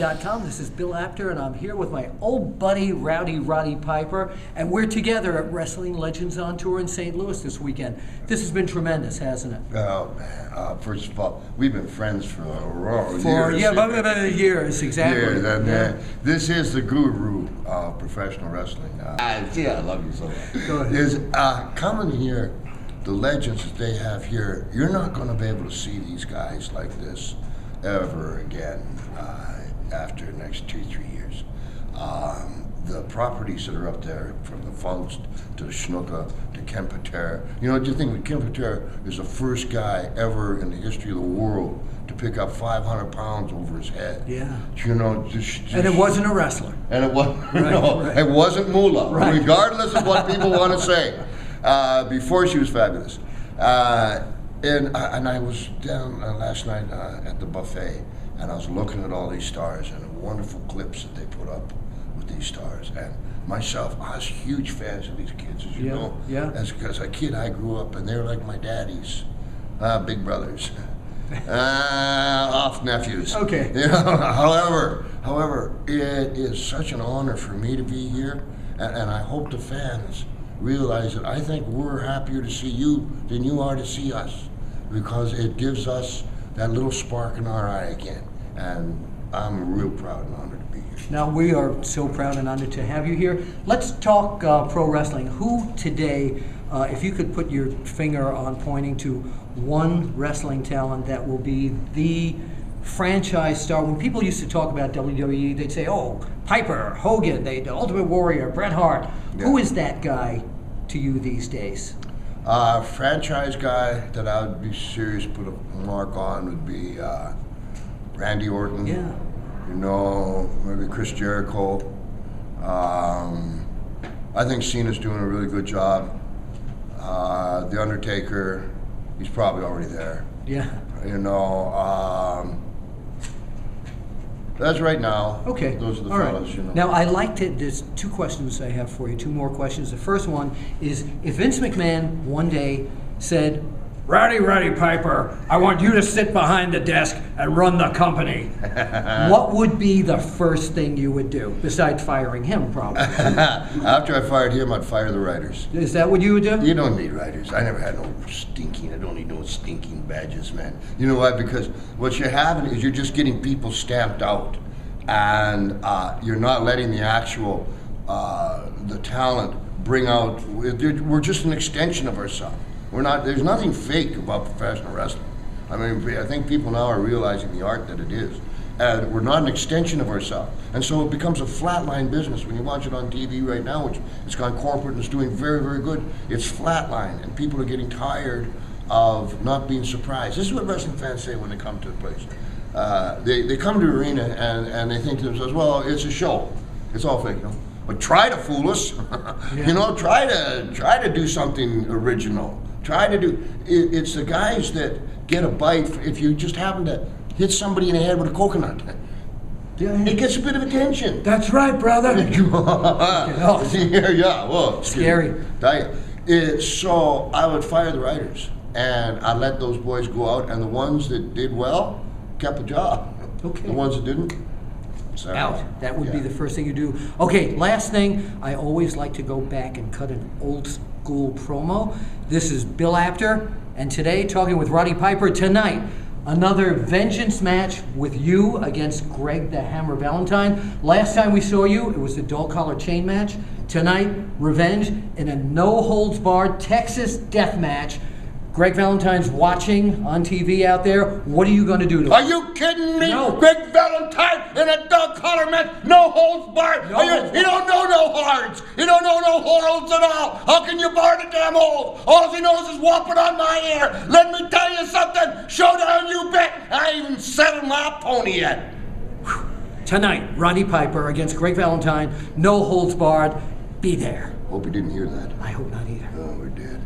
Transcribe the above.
wrestling.com. This is Bill Apter, and I'm here with my old buddy, Roddy Piper, and we're together at Wrestling Legends on Tour in St. Louis this weekend. This has been tremendous, hasn't it? Oh, man. First of all, we've been friends for years. Years, exactly. Years, and this is the guru of professional wrestling. I love you so much. Go ahead. Is coming here, the legends that they have here, you're not going to be able to see these guys like this ever again after the next 2-3 years. The properties that are up there, from the Funks to the Schnucka to Ken Patera. You know, do you think Ken Patera is the first guy ever in the history of the world to pick up 500 pounds over his head? Yeah. You know, and it wasn't a wrestler. And it wasn't. Right. It wasn't Moolah, right. Regardless of what people want to say. Before she was fabulous. And I was down last night at the buffet, and I was looking at all these stars and the wonderful clips that they put up with these stars. And myself, I was huge fans of these kids, as you know. Yeah. As a kid, I grew up, and they were like my daddies, big brothers, off nephews. Okay. You know, however, it is such an honor for me to be here, and I hope the fans realize that I think we're happier to see you than you are to see us, because it gives us that little spark in our eye again. And I'm real proud and honored to be here. Now, we are so proud and honored to have you here. Let's talk pro wrestling. Who today, if you could put your finger on pointing to one wrestling talent that will be the franchise star. When people used to talk about WWE, they'd say, oh, Piper, Hogan, the Ultimate Warrior, Bret Hart. Yeah. Who is that guy to you these days? Franchise guy that I would be serious to put a mark on would be Randy Orton. Yeah. You know, maybe Chris Jericho. I think Cena's doing a really good job. The Undertaker, he's probably already there. Yeah. You know, that's right now. Okay. Those are the All fellas, right. you know. Now, I like to, there's 2 questions I have for you, 2 more questions. The first one is, if Vince McMahon one day said, Roddy Piper, I want you to sit behind the desk and run the company, what would be the first thing you would do, besides firing him, probably? After I fired him, I'd fire the writers. Is that what you would do? You don't need writers. I never had I don't need no stinking badges, man. You know why? Because what you're having is you're just getting people stamped out, and you're not letting the actual, the talent bring out, we're just an extension of ourselves. We're not, there's nothing fake about professional wrestling. I mean, I think people now are realizing the art that it is. And we're not an extension of ourselves. And so it becomes a flatline business. When you watch it on TV right now, which it's gone corporate and it's doing very, very good, it's flatline, and people are getting tired of not being surprised. This is what wrestling fans say when they come to the place. They come to the arena and they think to themselves, well, it's a show. It's all fake, you know. But try to fool us. You know, try to do something original. Try to do, it's the guys that get a bite if you just happen to hit somebody in the head with a coconut. It gets a bit of attention. That's right, brother. Yeah, well. Scary. So I would fire the writers, and I'd let those boys go out, and the ones that did well kept a job. Okay. The ones that didn't, sorry. Out. That would be the first thing you do. Okay, last thing, I always like to go back and cut an old school promo. This is Bill Apter, and today, talking with Roddy Piper. Tonight, another vengeance match with you against Greg the Hammer Valentine. Last time we saw you, it was the dog collar chain match. Tonight, revenge in a no-holds-barred Texas death match. Greg Valentine's watching on TV out there. What are you going to do to him? Are you kidding me? No. Greg Valentine in a dog collar match, no holds barred. No. He don't know no holds. He don't know no holds at all. How can you bar the damn hold? All he knows is whopping on my ear. Let me tell you something. Showdown, you bet. I ain't even settled my pony yet. Tonight, Roddy Piper against Greg Valentine, no holds barred. Be there. Hope you didn't hear that. I hope not either. No, we did.